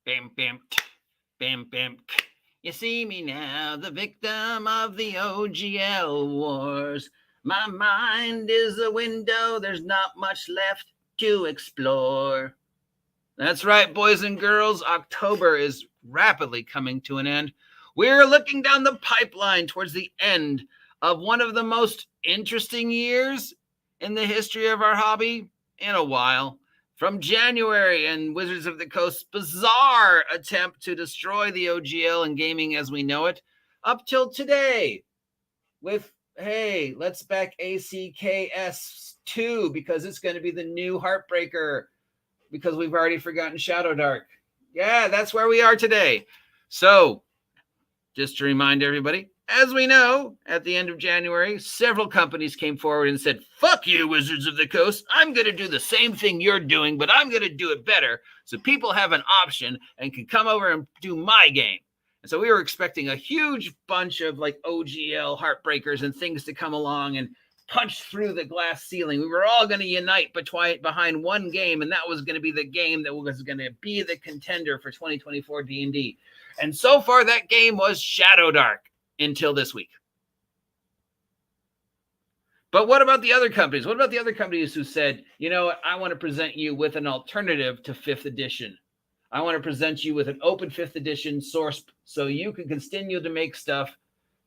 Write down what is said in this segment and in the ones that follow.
Bam, bam, bam, bam. You see me now, the victim of the OGL wars. My mind is a window, there's not much left to explore. That's right, boys and girls. October is rapidly coming to an end. We're looking down the pipeline towards the end of one of the most interesting years in the history of our hobby in a while. From January and Wizards of the Coast's bizarre attempt to destroy the OGL and gaming as we know it, up till today with, hey, let's back ACKS 2 because it's going to be the new Heartbreaker because we've already forgotten Shadowdark. Yeah, that's where we are today. So, just to remind everybody, as we know, at the end of January, several companies came forward and said, fuck you, Wizards of the Coast. I'm going to do the same thing you're doing, but I'm going to do it better so people have an option and can come over and do my game. And so we were expecting a huge bunch of like OGL heartbreakers and things to come along and punch through the glass ceiling. We were all going to unite behind one game, and that was going to be the game that was going to be the contender for 2024 D&D. And so far, that game was Shadowdark until this week. But what about the other companies? What about the other companies who said, you know what, I want to present you with an alternative to 5th edition. I want to present you with an open 5th edition source so you can continue to make stuff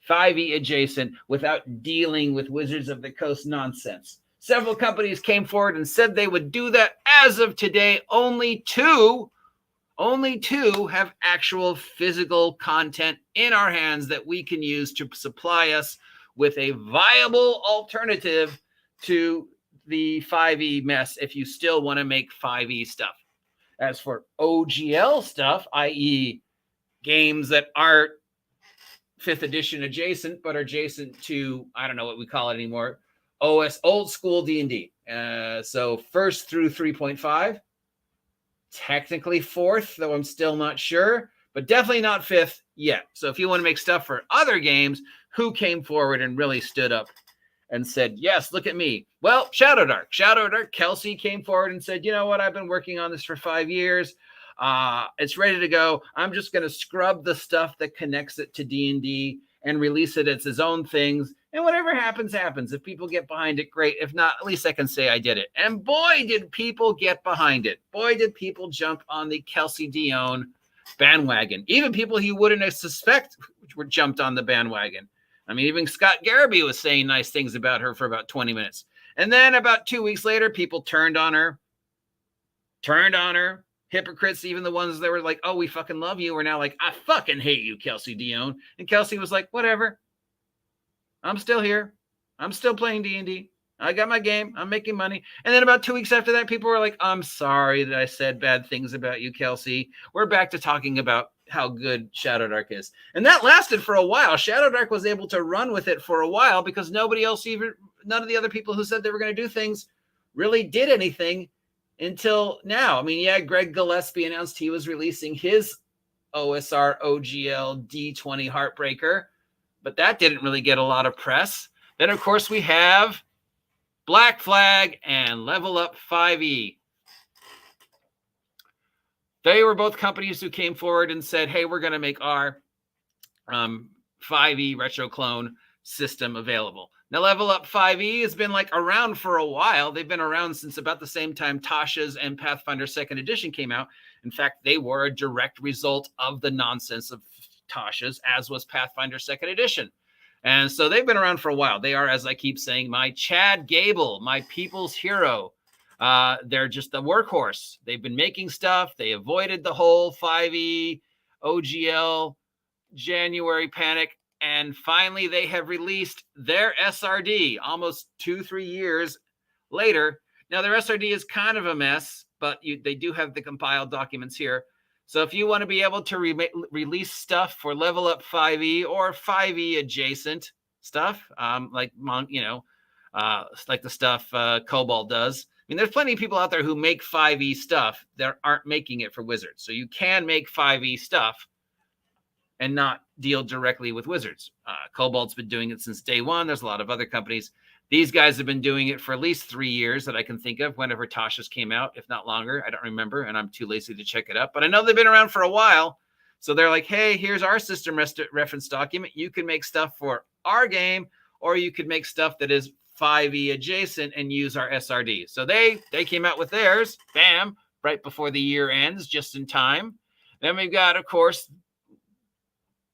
5e adjacent without dealing with Wizards of the Coast nonsense. Several companies came forward and said they would do that. As of today, only two have actual physical content in our hands that we can use to supply us with a viable alternative to the 5e mess if you still want to make 5e stuff. As for OGL stuff, i.e. games that aren't 5th edition adjacent, but are adjacent to, I don't know what we call it anymore, old school D&D. So 1st through 3.5, technically 4th, though I'm still not sure, but definitely not 5th yet. So if you want to make stuff for other games, who came forward and really stood up and said, yes, look at me? Well, Shadowdark, Kelsey came forward and said, you know what, I've been working on this for 5 years. It's ready to go. I'm just going to scrub the stuff that connects it to D&D and release it as his own things. And whatever happens, happens. If people get behind it, great. If not, at least I can say I did it. And boy, did people get behind it. Boy, did people jump on the Kelsey Dion bandwagon. Even people you wouldn't suspect were jumped on the bandwagon. I mean, even Scott Garrity was saying nice things about her for about 20 minutes. And then about 2 weeks later, people turned on her. Hypocrites, even the ones that were like, oh, we fucking love you, were now like, I fucking hate you, Kelsey Dion. And Kelsey was like, whatever. I'm still here. I'm still playing D&D. I got my game. I'm making money. And then about 2 weeks after that, people were like, I'm sorry that I said bad things about you, Kelsey. We're back to talking about how good Shadowdark is. And that lasted for a while. Shadowdark was able to run with it for a while because none of the other people who said they were going to do things really did anything until now. I mean, yeah, Greg Gillespie announced he was releasing his OSR OGL D20 Heartbreaker, but that didn't really get a lot of press. Then, of course, we have Black Flag and Levelup5E. They were both companies who came forward and said, hey, we're going to make our 5e retro clone system available. Now, Levelup5E has been like around for a while. They've been around since about the same time Tasha's and Pathfinder 2nd Edition came out. In fact, they were a direct result of the nonsense of Tasha's, as was Pathfinder 2nd Edition. And so they've been around for a while. They are, as I keep saying, my Chad Gable, my people's hero. They're just the workhorse. They've been making stuff. They avoided the whole 5e OGL January panic. And finally, they have released their SRD almost 2-3 years later. Now, their SRD is kind of a mess, but they do have the compiled documents here. So if you want to be able to release stuff for Levelup5E or 5e adjacent stuff, like the stuff Cobalt does. I mean, there's plenty of people out there who make 5e stuff that aren't making it for Wizards. So you can make 5e stuff and not deal directly with Wizards. Cobalt's been doing it since day one. There's a lot of other companies These guys have been doing it for at least 3 years that I can think of, whenever Tasha's came out, if not longer. I don't remember, and I'm too lazy to check it up. But I know they've been around for a while. So they're like, hey, here's our system reference document. You can make stuff for our game, or you could make stuff that is 5e adjacent and use our SRD. So they came out with theirs, bam, right before the year ends, just in time. Then we've got, of course,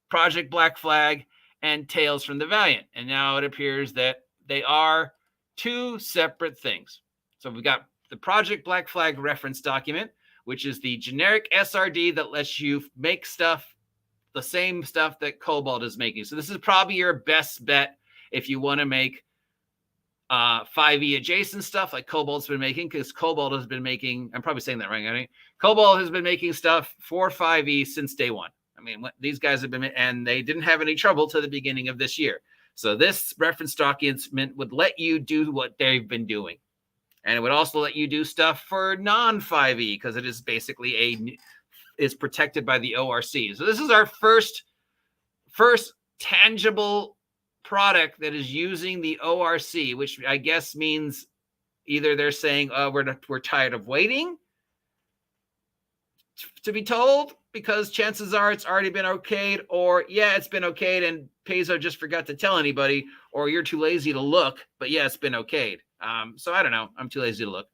Project Black Flag and Tales from the Valiant. And now it appears that they are two separate things. So we've got the Project Black Flag reference document, which is the generic SRD that lets you make stuff, the same stuff that Cobalt is making. So this is probably your best bet if you want to make 5e adjacent stuff like Cobalt's been making, because Cobalt has been making, I'm probably saying that wrong, I think. Cobalt has been making stuff for 5e since day one. I mean, these guys have been, and they didn't have any trouble to the beginning of this year. So this reference document would let you do what they've been doing. And it would also let you do stuff for non-5e, because it is basically is protected by the ORC. So this is our first tangible product that is using the ORC, which I guess means either they're saying, we're tired of waiting to be told, because chances are it's already been okayed, or yeah, it's been okayed and Paizo just forgot to tell anybody, or you're too lazy to look, but yeah, it's been okayed. So I don't know. I'm too lazy to look.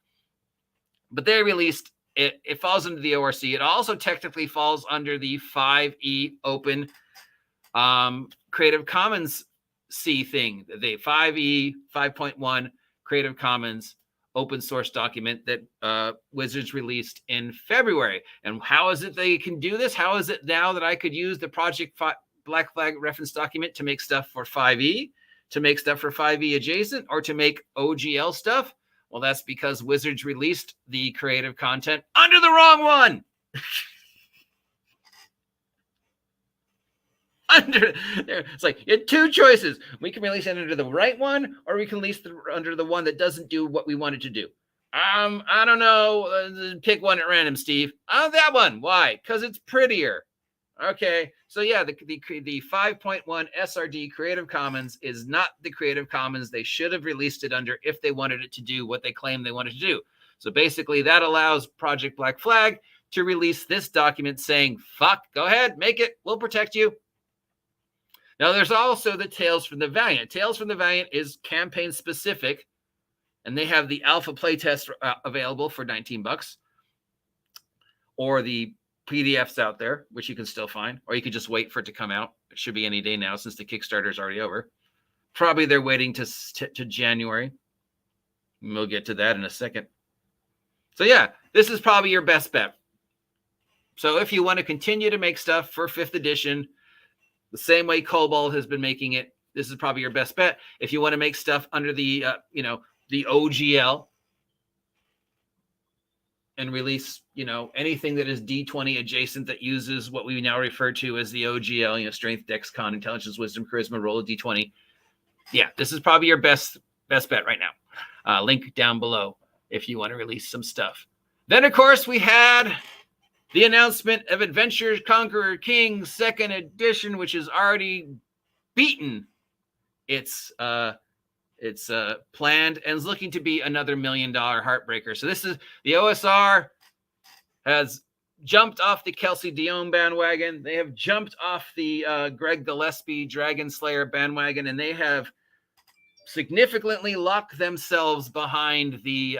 But they released it. It falls into the ORC. It also technically falls under the 5e open Creative Commons C thing. The 5e 5.1 Creative Commons open source document that Wizards released in February. And how is it they can do this? How is it now that I could use the Project Black Flag reference document to make stuff for 5e, to make stuff for 5e adjacent, or to make OGL stuff? Well, that's because Wizards released the creative content under the wrong one. It's like, you had two choices. We can release it under the right one, or we can release under the one that doesn't do what we wanted to do. I don't know. Pick one at random, Steve. That one. Why? Because it's prettier. Okay. So yeah, the 5.1 SRD Creative Commons is not the Creative Commons they should have released it under if they wanted it to do what they claim they wanted to do. So basically that allows Project Black Flag to release this document saying, fuck, go ahead, make it. We'll protect you. Now, there's also the Tales from the Valiant. Tales from the Valiant is campaign specific, and they have the alpha playtest available for $19, or the PDFs out there, which you can still find, or you could just wait for it to come out. It should be any day now, since the Kickstarter is already over. Probably they're waiting to January. We'll get to that in a second. So yeah, this is probably your best bet. So if you want to continue to make stuff for 5th edition, the same way Cobalt has been making it, this is probably your best bet. If you want to make stuff under the, the OGL, and release, anything that is D20 adjacent that uses what we now refer to as the OGL, strength, dex, con, intelligence, wisdom, charisma, roll a D20. Yeah, this is probably your best bet right now. Link down below if you want to release some stuff. Then, of course, we had the announcement of Adventures Conqueror King 2nd edition, which has already beaten its planned and is looking to be another $1 million heartbreaker. So this is the OSR has jumped off the Kelsey Dion bandwagon. They have jumped off the Greg Gillespie Dragon Slayer bandwagon, and they have significantly locked themselves behind the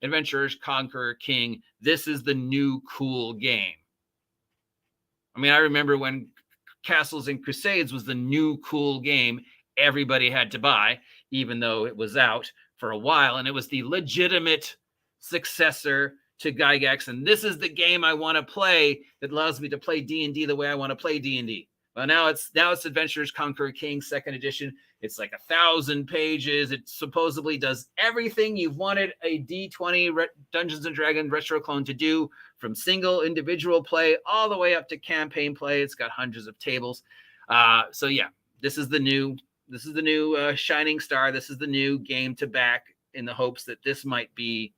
Adventurers Conqueror King. This is the new cool game. I mean, I remember when Castles and Crusades was the new cool game everybody had to buy, even though it was out for a while, and it was the legitimate successor to Gygax. And this is the game I want to play that allows me to play D&D the way I want to play D&D. Well, now it's Adventurers Conqueror King 2nd edition. It's like 1,000 pages. It supposedly does everything you've wanted a D20 Dungeons and Dragons retro clone to do, from single individual play all the way up to campaign play. It's got hundreds of tables. So yeah, this is the new shining star. This is the new game to back, in the hopes that this might be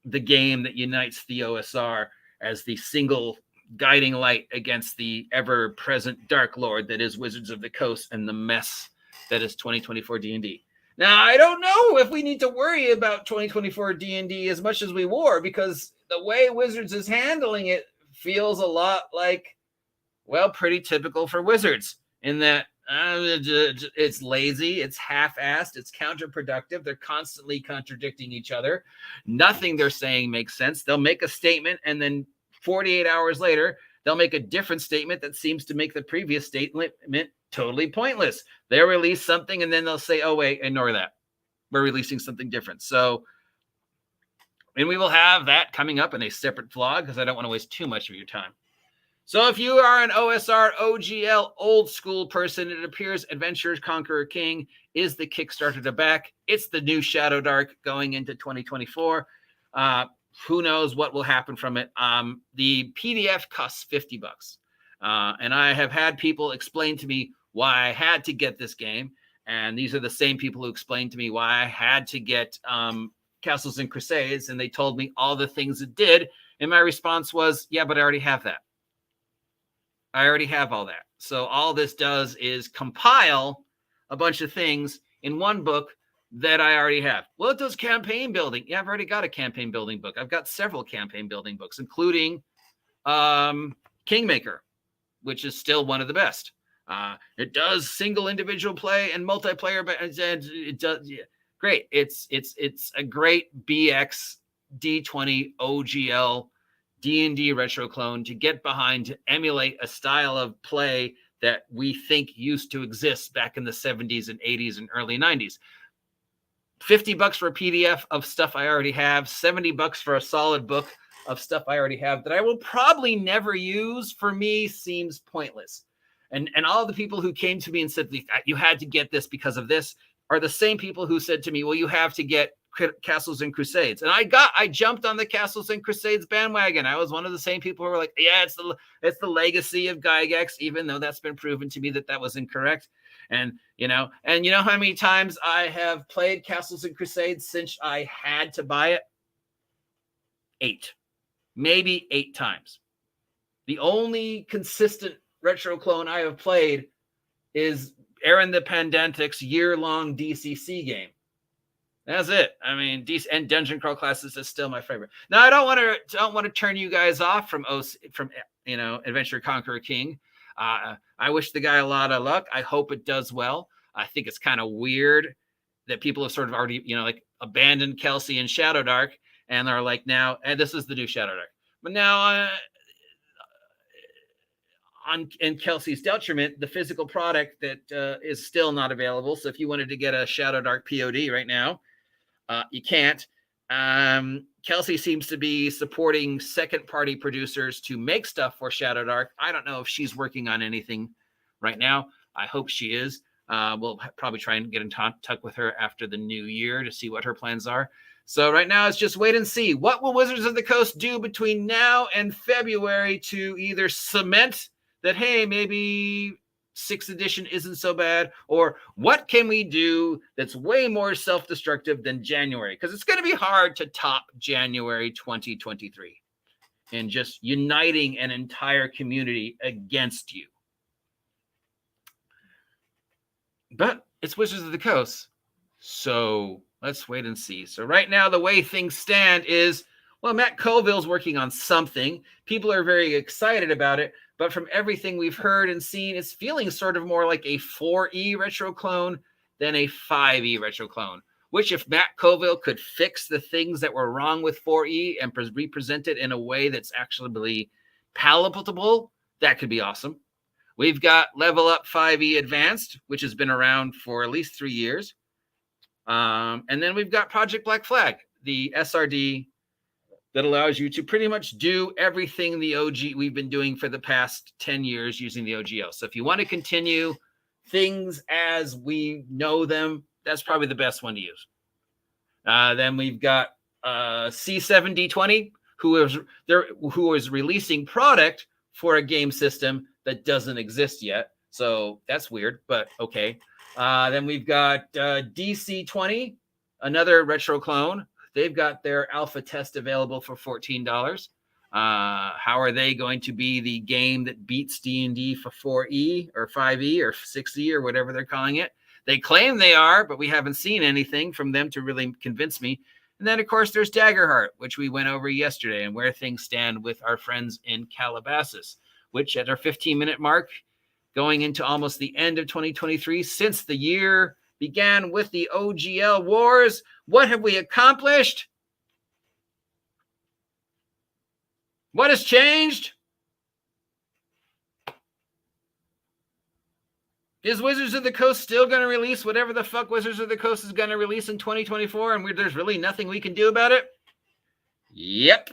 the game that unites the OSR as the single guiding light against the ever-present Dark Lord that is Wizards of the Coast and the mess that is 2024 D&D. Now, I don't know if we need to worry about 2024 D&D as much as we were, because the way Wizards is handling it feels a lot like, well, pretty typical for Wizards, in that it's lazy, it's half-assed, it's counterproductive. They're constantly contradicting each other. Nothing they're saying makes sense. They'll make a statement, and then 48 hours later, they'll make a different statement that seems to make the previous statement totally pointless. They'll release something, and then they'll say, oh, wait, ignore that. We're releasing something different. So, and we will have that coming up in a separate vlog, because I don't want to waste too much of your time. So if you are an OSR, OGL, old school person, it appears Adventure Conqueror King is the Kickstarter to back. It's the new Shadowdark going into 2024. Who knows what will happen from it? The PDF costs $50. And I have had people explain to me why I had to get this game. And these are the same people who explained to me why I had to get Castles and Crusades. And they told me all the things it did. And my response was, yeah, but I already have that. I already have all that. So all this does is compile a bunch of things in one book that I already have. Well, it does campaign building. Yeah, I've already got a campaign building book. I've got several campaign building books, including Kingmaker, which is still one of the best. It does single individual play and multiplayer, but it does. Yeah, great. It's a great BX D20 OGL D&D retro clone to get behind, to emulate a style of play that we think used to exist back in the 70s and 80s and early 90s. $50 for a PDF of stuff I already have, $70 for a solid book of stuff I already have that I will probably never use, for me seems pointless. And all the people who came to me and said, you had to get this because of this, are the same people who said to me, well, you have to get Castles and Crusades. And I jumped on the Castles and Crusades bandwagon. I was one of the same people who were like, yeah, it's the legacy of Gygax, even though that's been proven to me that was incorrect. And you know how many times I have played Castles and Crusades since I had to buy it? 8, maybe 8 times. The only consistent retro clone I have played is Aaron the Pendantic's year-long DCC game. That's it. I mean, and Dungeon Crawl Classes is still my favorite. Now, I don't want to turn you guys off from Adventure Conqueror King. I wish the guy a lot of luck. I hope it does well. I think it's kind of weird that people have sort of already, like abandoned Kelsey and Shadowdark, and they're like, now, and this is the new Shadowdark. But now, in Kelsey's detriment, the physical product that is still not available. So if you wanted to get a Shadowdark POD right now, you can't. Kelsey seems to be supporting second-party producers to make stuff for Shadowdark. I don't know if she's working on anything right now. I hope she is. We'll probably try and get in touch with her after the new year to see what her plans are. So right now, it's just wait and see. What will Wizards of the Coast do between now and February to either cement that, hey, maybe 6th edition isn't so bad, or what can we do that's way more self-destructive than January? Because it's going to be hard to top January 2023 and just uniting an entire community against you. But it's Wizards of the Coast, so let's wait and see. So right now, the way things stand is, well, Matt Colville's working on something. People are very excited about it. But from everything we've heard and seen, it's feeling sort of more like a 4E retro clone than a 5E retro clone, which if Matt Colville could fix the things that were wrong with 4E and represent it in a way that's actually palatable, that could be awesome. We've got Levelup5E Advanced, which has been around for at least 3 years. And then we've got Project Black Flag, the SRD that allows you to pretty much do everything the OG we've been doing for the past 10 years using the OGL. So if you want to continue things as we know them, that's probably the best one to use. Then we've got C7D20, who is releasing product for a game system that doesn't exist yet. So that's weird, but okay. Then we've got DC20, another retro clone. They've got their alpha test available for $14. How are they going to be the game that beats D&D for 4E or 5E or 6E or whatever they're calling it? They claim they are, but we haven't seen anything from them to really convince me. And then, of course, there's Daggerheart, which we went over yesterday, and where things stand with our friends in Calabasas, which at our 15-minute mark, going into almost the end of 2023, since the year began with the OGL wars, what have we accomplished? What has changed? Is Wizards of the Coast still going to release whatever the fuck Wizards of the Coast is going to release in 2024, and there's really nothing we can do about it? Yep.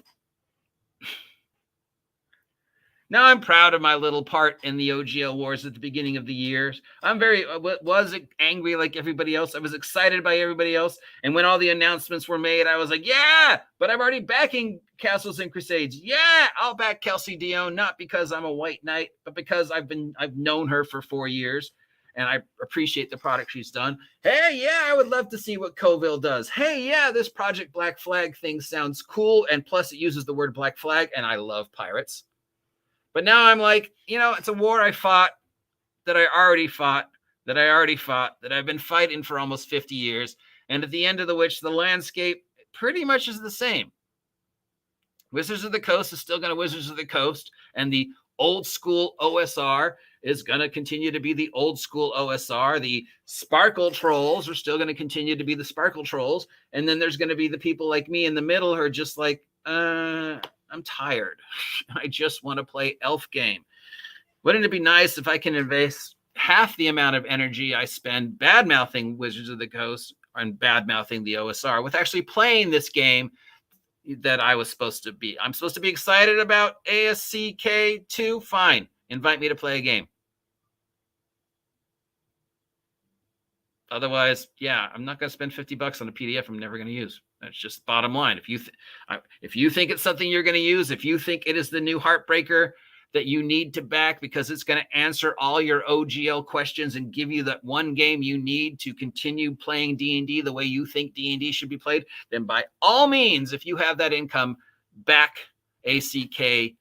Now I'm proud of my little part in the OGL wars at the beginning of the year. I'm was angry like everybody else. I was excited by everybody else. And when all the announcements were made, I was like, yeah, but I'm already backing Castles and Crusades. Yeah, I'll back Kelsey Dion, not because I'm a white knight, but because I've known her for 4 years and I appreciate the product she's done. Hey, yeah, I would love to see what Coville does. Hey, yeah, this Project Black Flag thing sounds cool. And plus it uses the word Black Flag, and I love pirates. But now I'm like, it's a war I fought, that I already fought, that I've been fighting for almost 50 years. And at the end of which the landscape pretty much is the same. Wizards of the Coast is still going to Wizards of the Coast. And the old school OSR is going to continue to be the old school OSR. The Sparkle Trolls are still going to continue to be the Sparkle Trolls. And then there's going to be the people like me in the middle who are just like, I'm tired. I just want to play elf game. Wouldn't it be nice if I can invest half the amount of energy I spend bad-mouthing Wizards of the Coast and bad-mouthing the OSR with actually playing this game that I was supposed to be? I'm supposed to be excited about ASCK 2? Fine. Invite me to play a game. Otherwise, yeah, I'm not going to spend $50 on a PDF I'm never going to use. That's just bottom line. If you think it's something you're going to use, if you think it is the new heartbreaker that you need to back because it's going to answer all your OGL questions and give you that one game you need to continue playing D&D the way you think D&D should be played, then by all means, if you have that income, back ACKS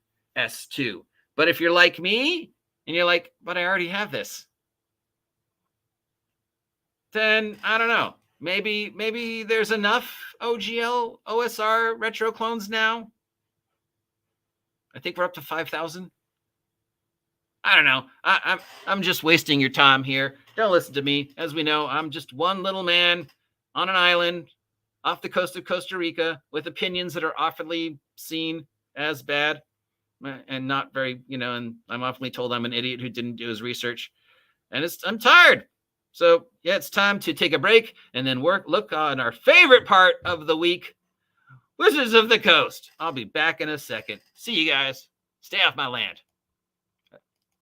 2. But if you're like me and you're like, but I already have this, then I don't know. Maybe there's enough OGL OSR retro clones now. I think we're up to 5,000. I don't know. I'm just wasting your time here. Don't listen to me. As we know, I'm just one little man on an island off the coast of Costa Rica with opinions that are often seen as bad and not very, and I'm often told I'm an idiot who didn't do his research. And I'm tired. So, yeah, it's time to take a break and then look on our favorite part of the week, Wizards of the Coast. I'll be back in a second. See you guys. Stay off my land.